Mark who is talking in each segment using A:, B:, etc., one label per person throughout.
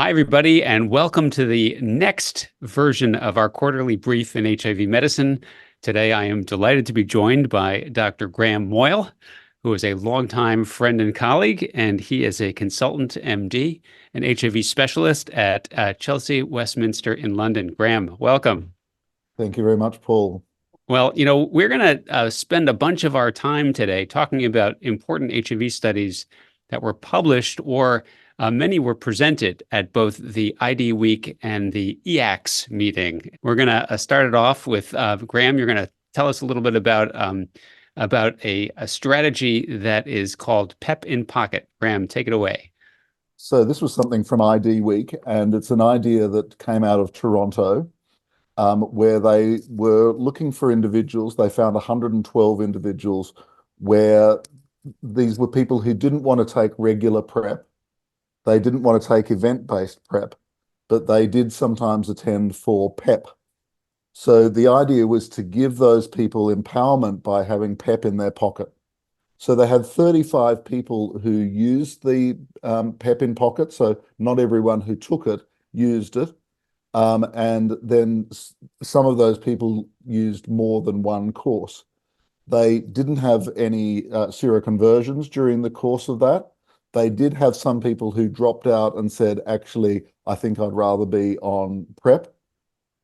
A: Hi, everybody, and welcome to the next version of our quarterly brief in HIV medicine. Today, I am delighted to be joined by Dr. Graham Moyle, who is a longtime friend and colleague, and he is a consultant MD and HIV specialist at Chelsea Westminster in London. Graham, welcome.
B: Thank you very much, Paul.
A: Well, we're going to spend a bunch of our time today talking about important HIV studies that were published or many were presented at both the ID Week and the EACS meeting. We're going to start it off with Graham. You're going to tell us a little bit about a strategy that is called PEP in Pocket. Graham, take it away.
B: So this was something from ID Week, and it's an idea that came out of Toronto, where they were looking for individuals. They found 112 individuals where these were people who didn't want to take regular PrEP. They didn't want to take event-based PrEP, but they did sometimes attend for PEP. So the idea was to give those people empowerment by having PEP in their pocket. So they had 35 people who used the PEP in pocket. So not everyone who took it used it. And then some of those people used more than one course. They didn't have any seroconversions during the course of that. They did have some people who dropped out and said, actually, I think I'd rather be on PrEP,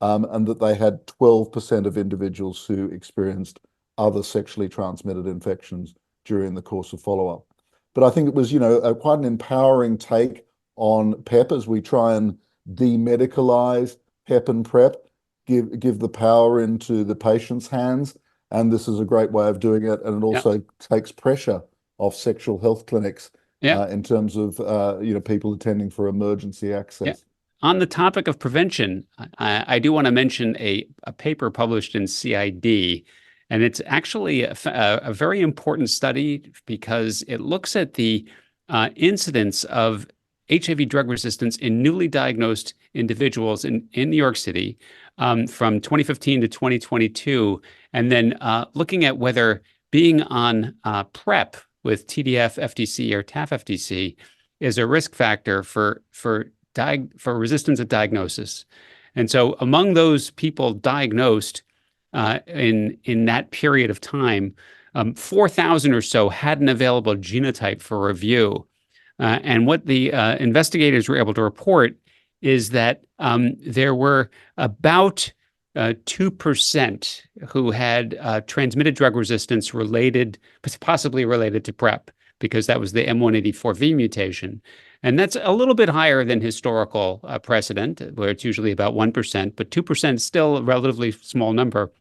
B: and that they had 12% of individuals who experienced other sexually transmitted infections during the course of follow-up. But I think it was, quite an empowering take on PEP as we try and demedicalize PEP and PrEP, give the power into the patient's hands. And this is a great way of doing it. And it also takes pressure off sexual health clinics in terms of, people attending for emergency access.
A: Yeah. On the topic of prevention, I do want to mention a paper published in CID, and it's actually a very important study because it looks at the incidence of HIV drug resistance in newly diagnosed individuals in New York City from 2015 to 2022, and then looking at whether being on PrEP with TDF FTC or TAF FTC is a risk factor for resistance at diagnosis. And so among those people diagnosed in that period of time, 4,000 or so had an available genotype for review. And what the investigators were able to report is that there were about 2% who had transmitted drug resistance possibly related to PrEP, because that was the M184V mutation. And that's a little bit higher than historical precedent, where it's usually about 1%, but 2% is still a relatively small number.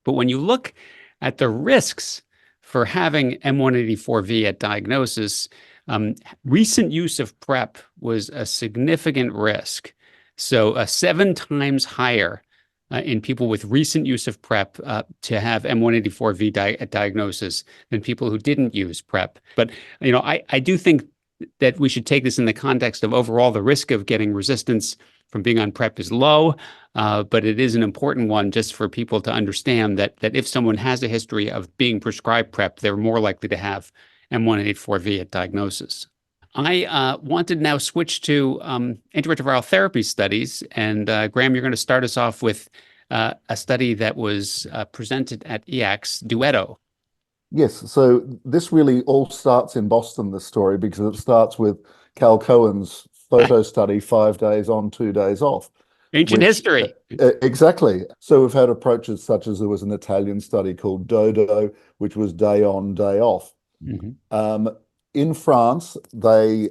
A: But when you look at the risks for having M184V at diagnosis, recent use of PrEP was a significant risk. So 7 times higher in people with recent use of PrEP to have M184V at diagnosis than people who didn't use PrEP. But, I do think that we should take this in the context of overall the risk of getting resistance from being on PrEP is low, but it is an important one just for people to understand that if someone has a history of being prescribed PrEP, they're more likely to have M184V at diagnosis. I want to now switch to antiretroviral therapy studies. And Graham, you're going to start us off with a study that was presented at EACS, Duetto.
B: Yes, so this really all starts in Boston, this story, because it starts with Cal Cohen's photo study, 5 days on, 2 days off.
A: Ancient history.
B: Exactly. So we've had approaches such as there was an Italian study called Dodo, which was day on, day off. Mm-hmm. In France, they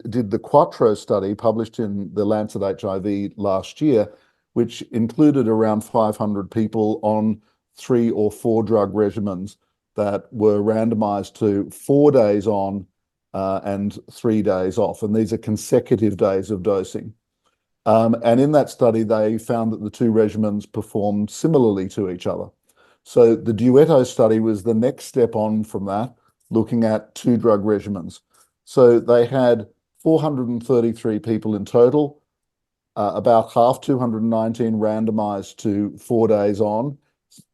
B: did the Quattro study published in the Lancet HIV last year, which included around 500 people on 3 or 4 drug regimens that were randomized to 4 days on and 3 days off. And these are consecutive days of dosing. And in that study, they found that the 2 regimens performed similarly to each other. So the Duetto study was the next step on from that, looking at 2 drug regimens. So they had 433 people in total, about half, 219, randomized to 4 days on,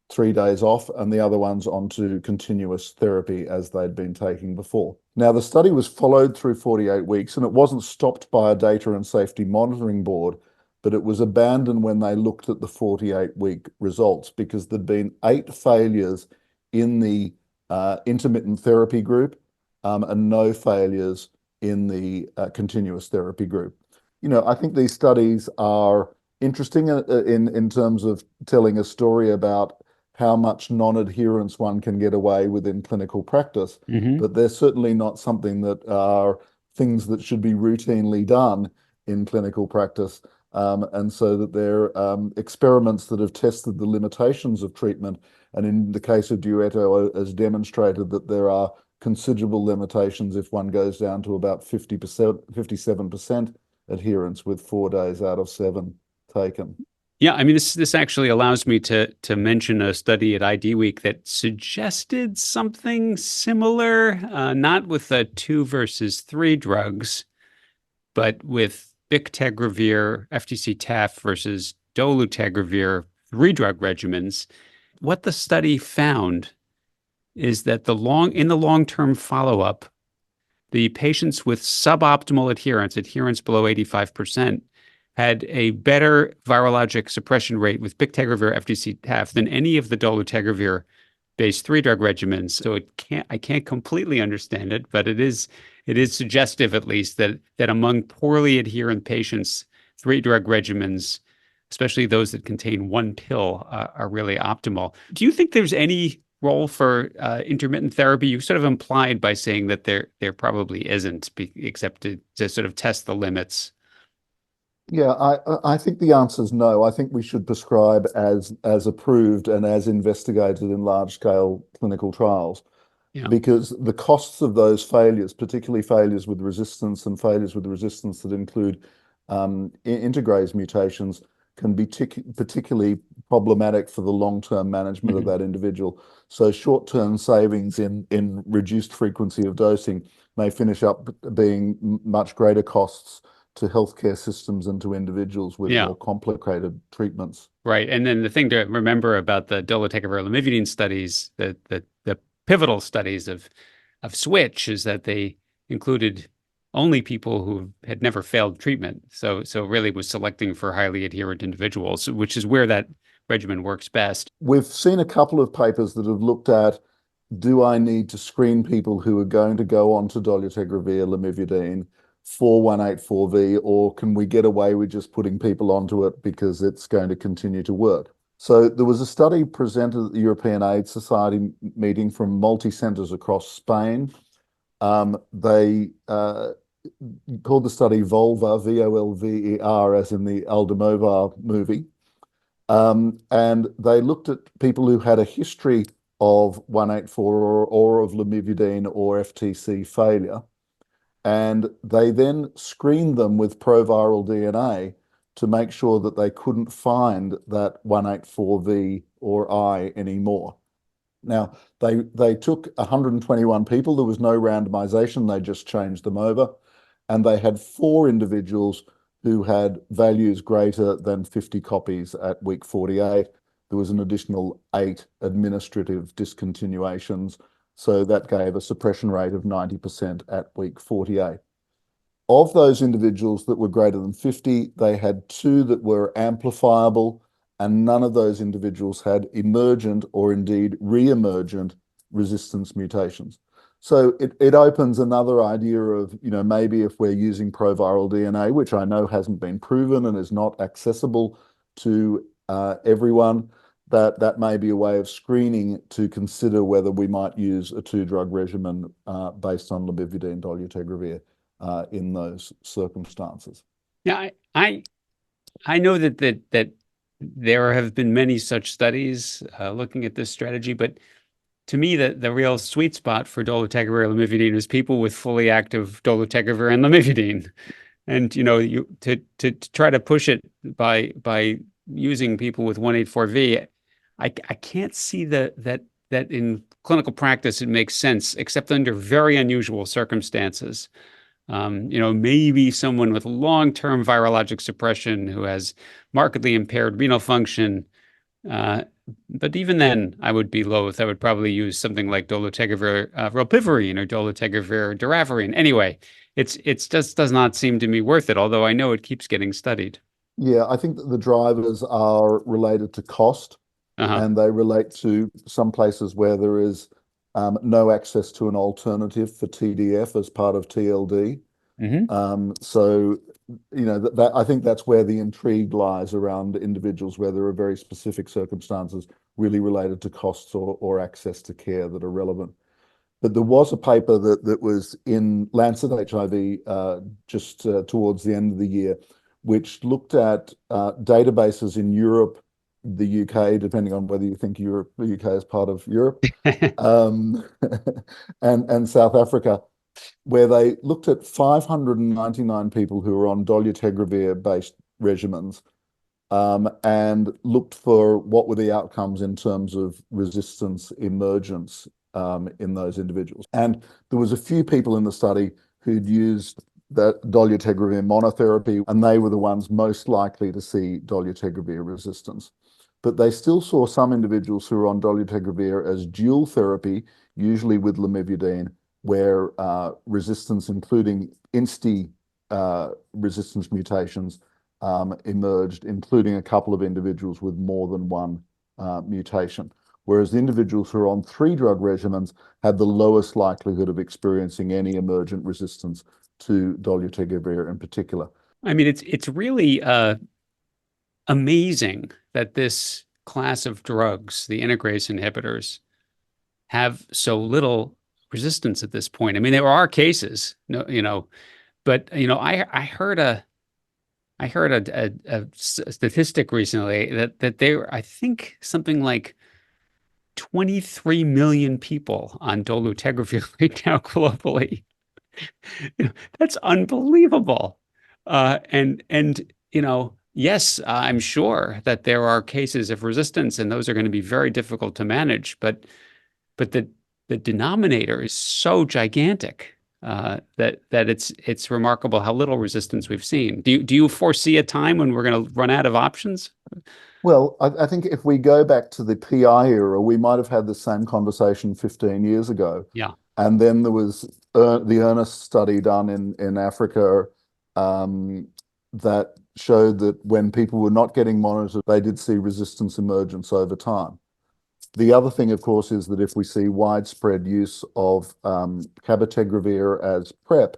B: 3 days off, and the other ones onto continuous therapy as they'd been taking before. Now, the study was followed through 48 weeks, and it wasn't stopped by a data and safety monitoring board, but it was abandoned when they looked at the 48-week results because there'd been 8 failures in the intermittent therapy group and no failures in the continuous therapy group. I think these studies are interesting in terms of telling a story about how much non-adherence one can get away with in clinical practice, but they're certainly not something that are things that should be routinely done in clinical practice. And so that they're experiments that have tested the limitations of treatment. And in the case of Duetto, has demonstrated that there are considerable limitations if one goes down to about 50%, 57% adherence with 4 days out of 7 taken.
A: Yeah, I mean, this actually allows me to mention a study at ID Week that suggested something similar, not with the 2 versus 3 drugs, but with bictegravir, FTC-TAF versus dolutegravir 3-drug regimens. What the study found is that in the long-term follow-up, the patients with suboptimal adherence below 85%, had a better virologic suppression rate with bictegravir FTC-TAF than any of the dolutegravir-based 3-drug regimens. So I can't completely understand it, but it is suggestive, at least, that among poorly adherent patients, 3-drug regimens, especially those that contain 1 pill, are really optimal. Do you think there's any role for intermittent therapy? You sort of implied by saying that there probably isn't, except to sort of test the limits.
B: Yeah, I think the answer is no. I think we should prescribe as approved and as investigated in large-scale clinical trials. Yeah. Because the costs of those failures, particularly failures with resistance and failures with resistance that include integrase mutations, can be particularly problematic for the long-term management of that individual. So short-term savings in reduced frequency of dosing may finish up being much greater costs to healthcare systems and to individuals with more complicated treatments.
A: Right. And then the thing to remember about the dolutegravir lamivudine studies, the pivotal studies of switch, is that they included only people who had never failed treatment. So really was selecting for highly adherent individuals, which is where that regimen works best.
B: We've seen a couple of papers that have looked at, do I need to screen people who are going to go on to dolutegravir lamivudine for 184V, or can we get away with just putting people onto it because it's going to continue to work? So there was a study presented at the European AIDS Society meeting from multi-centers across Spain. They called the study VOLVER, VOLVER, as in the Almodovar movie. And they looked at people who had a history of 184 or of lamivudine or FTC failure. And they then screened them with proviral DNA to make sure that they couldn't find that 184V or I anymore. Now, they took 121 people. There was no randomization. They just changed them over. And they had 4 individuals who had values greater than 50 copies at week 48. There was an additional 8 administrative discontinuations. So that gave a suppression rate of 90% at week 48. Of those individuals that were greater than 50, they had 2 that were amplifiable, and none of those individuals had emergent or indeed re-emergent resistance mutations. So it opens another idea of, maybe if we're using proviral DNA, which I know hasn't been proven and is not accessible to everyone, that may be a way of screening to consider whether we might use a 2-drug regimen based on lamivudine dolutegravir in those circumstances.
A: Yeah, I know that there have been many such studies looking at this strategy, but to me, the real sweet spot for dolutegravir lamivudine is people with fully active dolutegravir and lamivudine, and to try to push it by using people with 184V. I can't see that in clinical practice it makes sense, except under very unusual circumstances. Maybe someone with long-term virologic suppression who has markedly impaired renal function, But even then, I would be loath. I would probably use something like dolutegravir, rilpivirine, or dolutegravir, doravirine. Anyway, it's just does not seem to me worth it. Although I know it keeps getting studied.
B: Yeah, I think that the drivers are related to cost,
A: Uh-huh.
B: and they relate to some places where there is no access to an alternative for TDF as part of TLD.
A: Hmm.
B: So, I think that's where the intrigue lies around individuals where there are very specific circumstances really related to costs or access to care that are relevant. But there was a paper that was in Lancet HIV just towards the end of the year, which looked at databases in Europe, the UK, depending on whether you think Europe, the UK is part of Europe, um, and South Africa, where they looked at 599 people who were on dolutegravir-based regimens, and looked for what were the outcomes in terms of resistance emergence in those individuals. And there was a few people in the study who'd used that dolutegravir monotherapy, and they were the ones most likely to see dolutegravir resistance. But they still saw some individuals who were on dolutegravir as dual therapy, usually with lamivudine, where resistance, including INSTI resistance mutations, emerged, including a couple of individuals with more than one mutation. Whereas the individuals who are on 3-drug regimens had the lowest likelihood of experiencing any emergent resistance to dolutegravir in particular.
A: I mean, it's really amazing that this class of drugs, the integrase inhibitors, have so little resistance at this point. I mean, there are cases, but I heard a statistic recently that there, I think something like 23 million people on dolutegravir right now globally. That's unbelievable. Yes, I'm sure that there are cases of resistance, and those are going to be very difficult to manage. But the denominator is so gigantic that it's remarkable how little resistance we've seen. Do you foresee a time when we're going to run out of options?
B: Well, I think if we go back to the PI era, we might have had the same conversation 15 years ago.
A: Yeah.
B: And then there was the Earnest study done in Africa, that showed that when people were not getting monitored, they did see resistance emergence over time. The other thing, of course, is that if we see widespread use of cabotegravir as PrEP,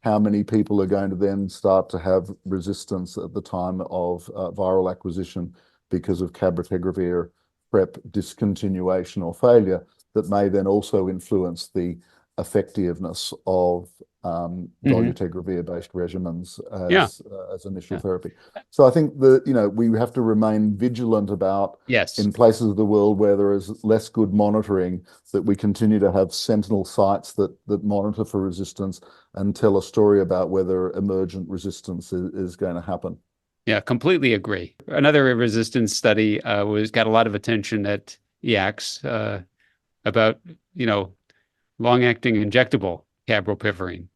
B: how many people are going to then start to have resistance at the time of viral acquisition because of cabotegravir PrEP discontinuation or failure, that may then also influence the effectiveness of
A: Hmm.
B: dolutegravir-based regimens
A: Yeah.
B: as initial
A: Yeah.
B: therapy. So I think that we have to remain vigilant about,
A: Yes.
B: in places of the world where there is less good monitoring, that we continue to have sentinel sites that monitor for resistance and tell a story about whether emergent resistance is going to happen.
A: Yeah, completely agree. Another resistance study was got a lot of attention at EACTS about, long-acting injectable cabrolpivirine.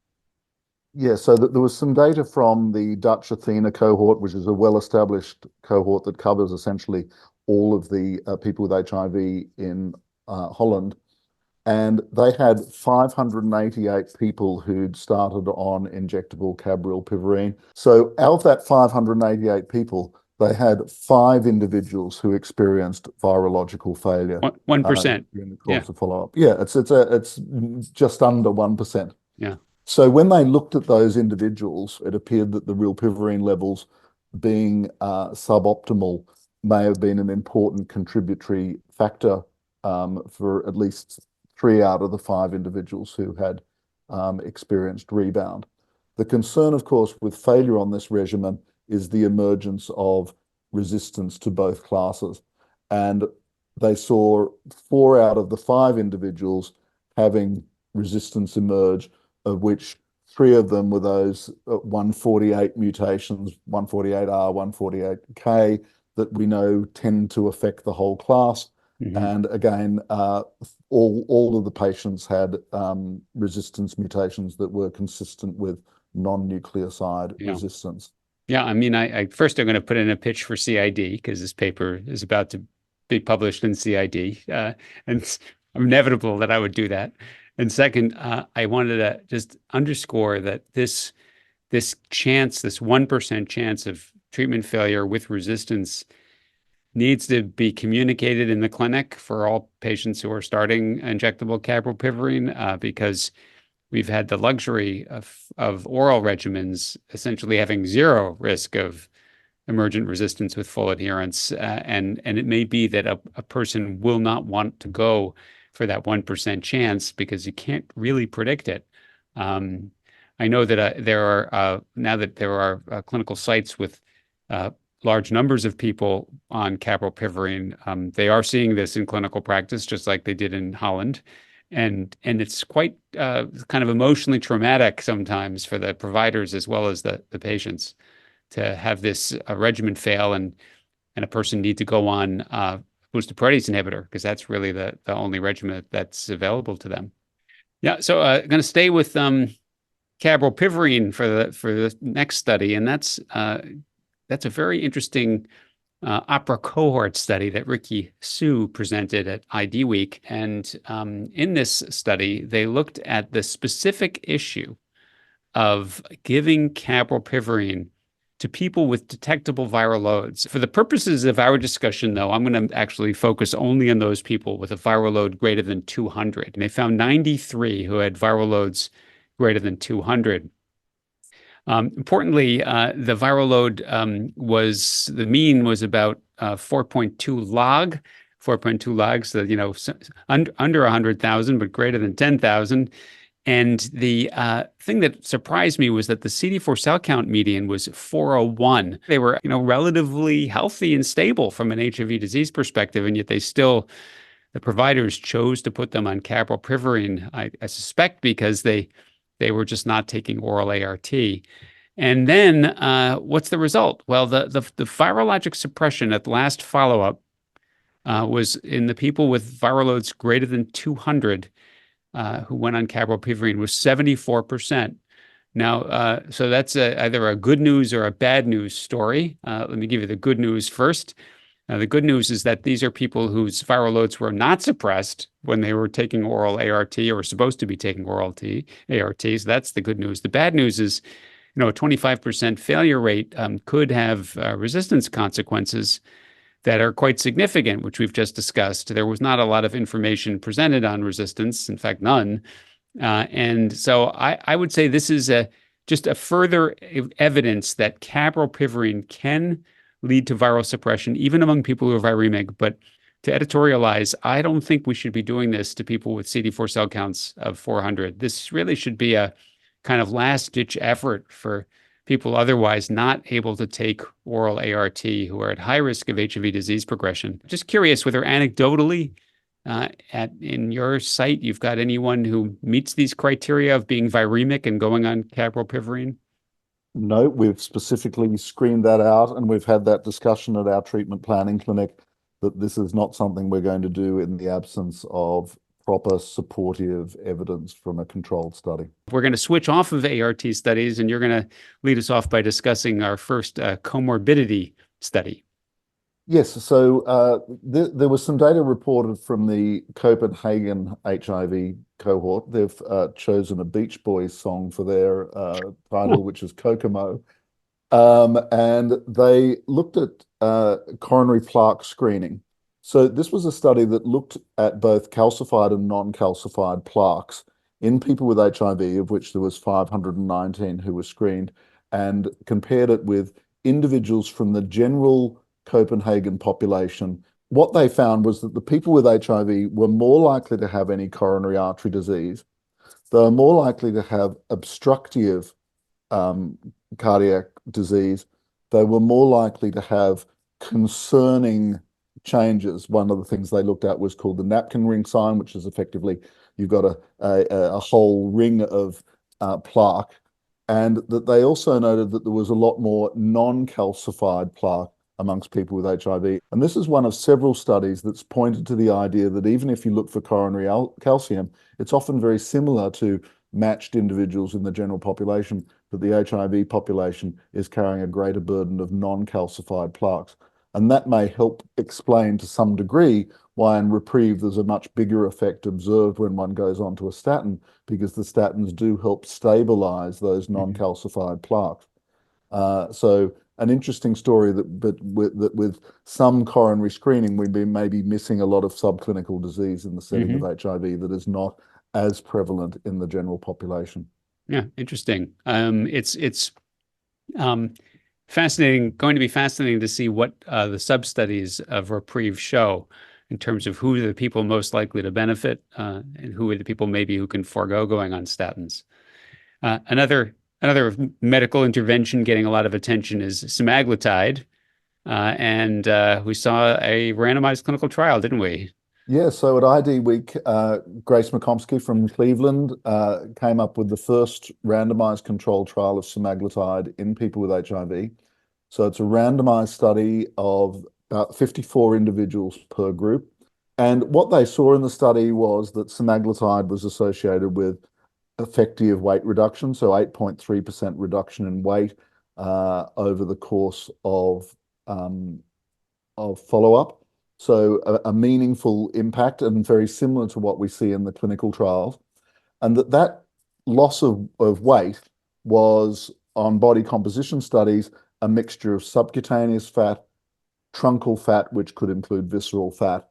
B: Yeah, so there was some data from the Dutch Athena cohort, which is a well-established cohort that covers essentially all of the people with HIV in Holland. And they had 588 people who'd started on injectable cabrolpivirine. So out of that 588 people, they had 5 individuals who experienced virological failure
A: 1%.
B: during the
A: Yeah.
B: course of follow-up. Yeah, it's just under 1%.
A: Yeah.
B: So when they looked at those individuals, it appeared that the rilpivirine levels being suboptimal may have been an important contributory factor for at least 3 out of the 5 individuals who had experienced rebound. The concern, of course, with failure on this regimen is the emergence of resistance to both classes. And they saw 4 out of the 5 individuals having resistance emerge, of which 3 of them were those 148 mutations, 148R, 148K, that we know tend to affect the whole class.
A: Hmm.
B: And again, all of the patients had resistance mutations that were consistent with non-nucleoside
A: Yeah.
B: resistance.
A: Yeah. I mean, I first I'm going to put in a pitch for CID because this paper is about to be published in CID, and it's inevitable that I would do that. And second, I wanted to just underscore that this 1% chance of treatment failure with resistance needs to be communicated in the clinic for all patients who are starting injectable captopril, because we've had the luxury of oral regimens essentially having zero risk of emergent resistance with full adherence. And it may be that a person will not want to go for that 1% chance because you can't really predict it. I know that there are now that there are clinical sites with large numbers of people on captopril. They are seeing this in clinical practice, just like they did in Holland. And it's quite kind of emotionally traumatic sometimes for the providers as well as the patients to have this regimen fail and a person need to go on boosted protease inhibitor because that's really the only regimen that's available to them. Yeah, so I'm going to stay with cabrolpivirine for the next study, and that's a very interesting opera cohort study that Ricky Su presented at ID Week. And in this study, they looked at the specific issue of giving cabrolpivirine to people with detectable viral loads. For the purposes of our discussion, though, I'm going to actually focus only on those people with a viral load greater than 200. And they found 93 who had viral loads greater than 200. Importantly, the viral load the mean was about 4.2 log, 4.2 logs, so, under 100,000, but greater than 10,000. And the thing that surprised me was that the CD4 cell count median was 401. They were, relatively healthy and stable from an HIV disease perspective, and yet the providers chose to put them on captopril, I suspect because they were just not taking oral ART. And then what's the result? Well, the virologic suppression at the last follow-up was in the people with viral loads greater than 200 who went on captopril was 74%. Now, so that's either a good news or a bad news story. Let me give you the good news first. The good news is that these are people whose viral loads were not suppressed when they were taking oral ART or were supposed to be taking oral ART. So that's the good news. The bad news is, a 25% failure rate could have resistance consequences that are quite significant, which we've just discussed. There was not a lot of information presented on resistance, in fact, none. And so I would say this is just a further evidence that captopril can lead to viral suppression, even among people who are viremic. But to editorialize, I don't think we should be doing this to people with CD4 cell counts of 400. This really should be a kind of last-ditch effort for people otherwise not able to take oral ART who are at high risk of HIV disease progression. Just curious whether anecdotally in your site you've got anyone who meets these criteria of being viremic and going on captopril?
B: No, we've specifically screened that out, and we've had that discussion at our treatment planning clinic that this is not something we're going to do in the absence of proper supportive evidence from a controlled study.
A: We're going to switch off of ART studies, and you're going to lead us off by discussing our first comorbidity study.
B: Yes, so there was some data reported from the Copenhagen HIV cohort. They've chosen a Beach Boys song for their title, which is Kokomo. And they looked at coronary plaque screening. So this was a study that looked at both calcified and non-calcified plaques in people with HIV, of which there was 519 who were screened, and compared it with individuals from the general Copenhagen population. What they found was that the people with HIV were more likely to have any coronary artery disease. They were more likely to have obstructive cardiac disease. They were more likely to have concerning changes. One of the things they looked at was called the napkin ring sign, which is effectively you've got a whole ring of plaque, and that they also noted that there was a lot more non-calcified plaque amongst people with HIV. And this is one of several studies that's pointed to the idea that even if you look for coronary calcium, it's often very similar to matched individuals in the general population, that the HIV population is carrying a greater burden of non-calcified plaques. And that may help explain to some degree why in reprieve there's a much bigger effect observed when one goes onto a statin, because the statins do help stabilize those
A: Mhm.
B: non-calcified plaques. So an interesting story that with some coronary screening, we may be missing a lot of subclinical disease in the setting of
A: Mhm.
B: HIV that is not as prevalent in the general population.
A: Yeah, interesting. It's um, fascinating, going to be fascinating to see what the sub-studies of Reprieve show in terms of who are the people most likely to benefit and who are the people maybe who can forego going on statins. Another medical intervention getting a lot of attention is semaglutide, and we saw a randomized clinical trial, didn't we?
B: Yeah, so at ID Week, Grace McComsky from Cleveland came up with the first randomized controlled trial of semaglutide in people with HIV. So it's a randomized study of about 54 individuals per group. And what they saw in the study was that semaglutide was associated with effective weight reduction, so 8.3% reduction in weight over the course of follow-up. So a meaningful impact and very similar to what we see in the clinical trials. And that loss of weight was on body composition studies, a mixture of subcutaneous fat, truncal fat, which could include visceral fat,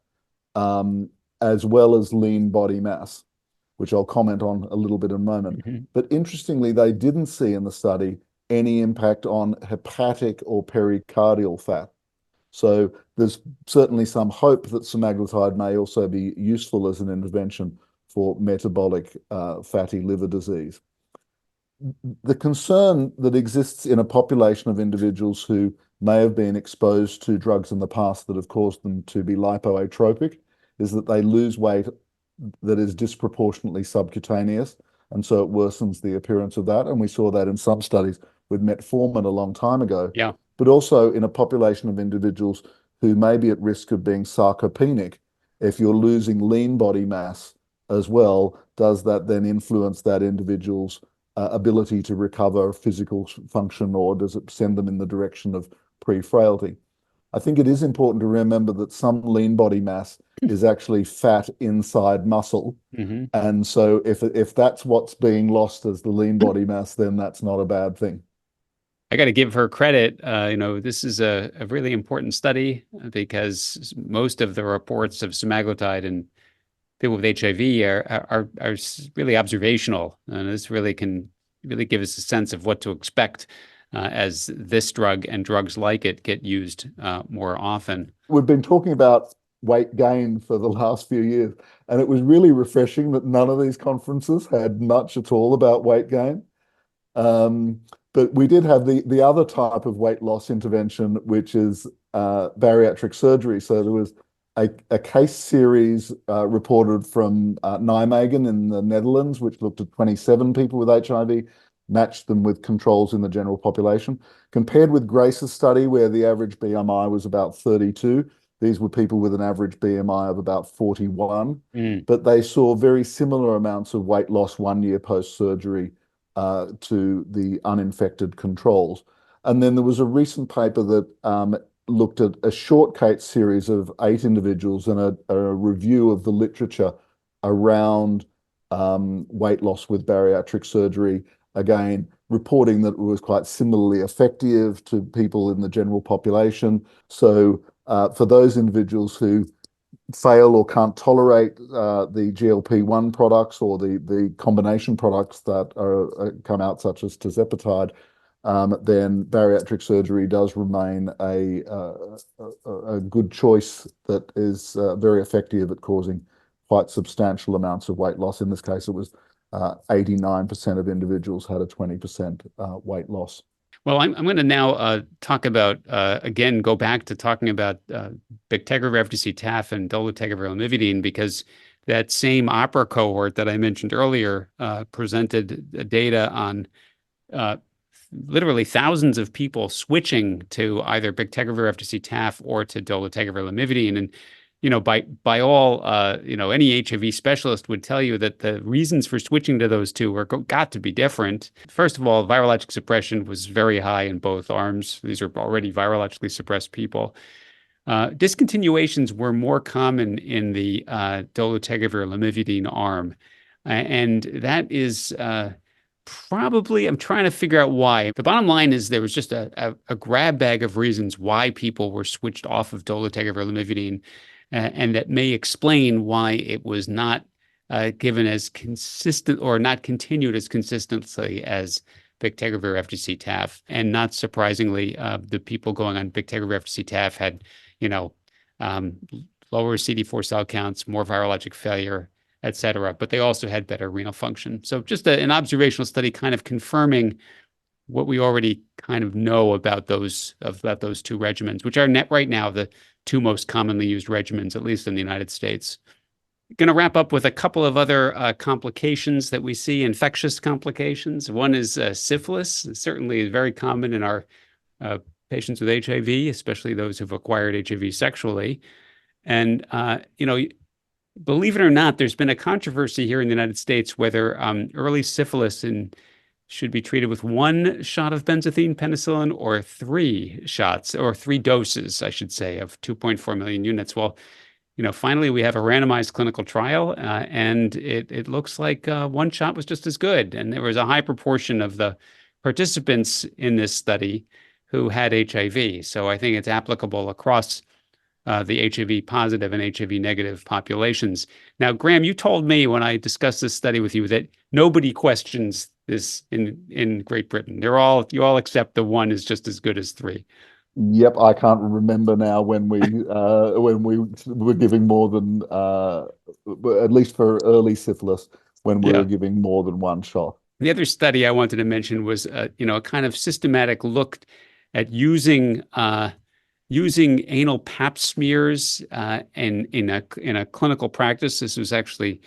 B: um, as well as lean body mass, which I'll comment on a little bit in a moment.
A: Mhm.
B: But interestingly, they didn't see in the study any impact on hepatic or pericardial fat. So there's certainly some hope that semaglutide may also be useful as an intervention for metabolic fatty liver disease. The concern that exists in a population of individuals who may have been exposed to drugs in the past that have caused them to be lipoatropic is that they lose weight that is disproportionately subcutaneous, and so it worsens the appearance of that. And we saw that in some studies with metformin a long time ago,
A: Yeah.
B: but also in a population of individuals who may be at risk of being sarcopenic. If you're losing lean body mass as well, does that then influence that individual's ability to recover physical function, or does it send them in the direction of pre-frailty? I think it is important to remember that some lean body mass is actually fat inside muscle.
A: Hmm.
B: And so if that's what's being lost as the lean body mass, then that's not a bad thing.
A: I got to give her credit. This is a really important study because most of the reports of semaglutide in people with HIV are really observational, and this really can really give us a sense of what to expect as this drug and drugs like it get used more often.
B: We've been talking about weight gain for the last few years, and it was really refreshing that none of these conferences had much at all about weight gain. Um, but we did have the other type of weight loss intervention, which is bariatric surgery. So there was a case series reported from Nijmegen in the Netherlands, which looked at 27 people with HIV, matched them with controls in the general population, compared with Grace's study, where the average BMI was about 32. These were people with an average BMI of about 41,
A: Mm.
B: but they saw very similar amounts of weight loss 1 year post-surgery to the uninfected controls. And then there was a recent paper that looked at a short case series of 8 individuals and a review of the literature around weight loss with bariatric surgery, again, reporting that it was quite similarly effective to people in the general population. So for those individuals who fail or can't tolerate the GLP-1 products or the combination products that come out, such as tirzepatide, then bariatric surgery does remain a good choice that is very effective at causing quite substantial amounts of weight loss. In this case, it was 89% of individuals had a 20% weight loss.
A: Well, I'm going to now talk about, again, go back to talking about bictegravir FTC-TAF and dolutegravir lamivudine, because that same opera cohort that I mentioned earlier presented data on uh, literally thousands of people switching to either bictegravir FTC-TAF or to dolutegravir lamivudine. And by all, any HIV specialist would tell you that the reasons for switching to those two are got to be different. First of all, virologic suppression was very high in both arms. These are already virologically suppressed people. discontinuations were more common in the dolutegravir lamivudine arm. And that is probably, I'm trying to figure out why. The bottom line is there was just a grab bag of reasons why people were switched off of dolutegravir lamivudine, and that may explain why it was not given as consistent or not continued as consistently as bictegravir FTC TAF. And not surprisingly, the people going on bictegravir FTC TAF had, um, lower CD4 cell counts, more virologic failure, et cetera, but they also had better renal function. So just an observational study kind of confirming what we already kind of know about those two regimens, which are right now the two most commonly used regimens, at least in the United States. Going to wrap up with a couple of other complications that we see, infectious complications. One is syphilis. It's certainly very common in our patients with HIV, especially those who've acquired HIV sexually. And, believe it or not, there's been a controversy here in the United States whether early syphilis should be treated with 1 shot of benzathine penicillin or 3 shots, or 3 doses, I should say, of 2.4 million units. Well, finally we have a randomized clinical trial, and it looks like 1 shot was just as good. And there was a high proportion of the participants in this study who had HIV. So I think it's applicable across the HIV positive and HIV negative populations. Now, Graham, you told me when I discussed this study with you that nobody questions this in Great Britain. You all accept the 1 is just as good as 3.
B: Yep, I can't remember now when we were giving more than at least for early syphilis, when we were giving more than 1 shot.
A: The other study I wanted to mention was a kind of systematic look at using anal pap smears in a clinical practice. This was actually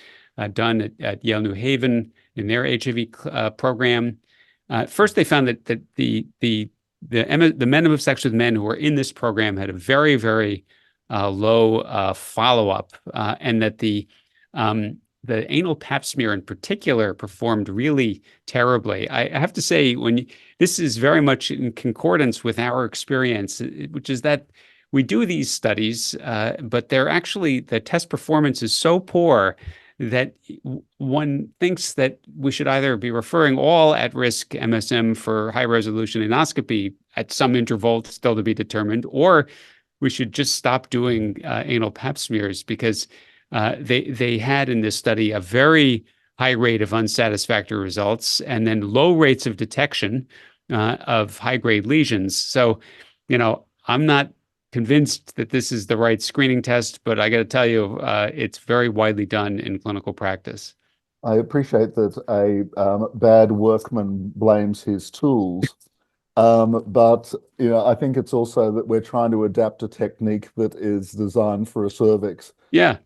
A: done at Yale New Haven in their HIV program. First, they found that the men who have sex with men who were in this program had a very, very low follow-up, and that the anal pap smear in particular performed really terribly. I have to say, this is very much in concordance with our experience, which is that we do these studies, but the test performance is so poor that one thinks that we should either be referring all at-risk MSM for high-resolution endoscopy at some interval still to be determined, or we should just stop doing anal pap smears, because they had in this study a very high rate of unsatisfactory results and then low rates of detection of high-grade lesions. So, I'm not convinced that this is the right screening test, but I got to tell you, it's very widely done in clinical practice.
B: I appreciate that a bad workman blames his tools, but I think it's also that we're trying to adapt a technique that is designed for a cervix,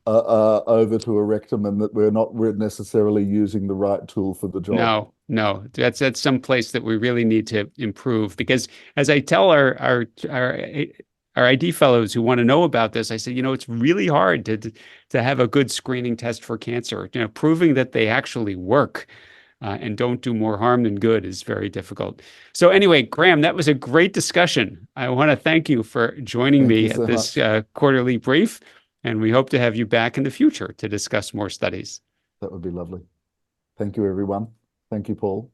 B: over to a rectum, and that we're not necessarily using the right tool for the job.
A: No, that's some place that we really need to improve, because as I tell our ID fellows who want to know about this, I say, it's really hard to have a good screening test for cancer. Proving that they actually work and don't do more harm than good is very difficult. So anyway, Graham, that was a great discussion. I want to thank you for joining me at this quarterly brief, and we hope to have you back in the future to discuss more studies.
B: That would be lovely. Thank you, everyone. Thank you, Paul.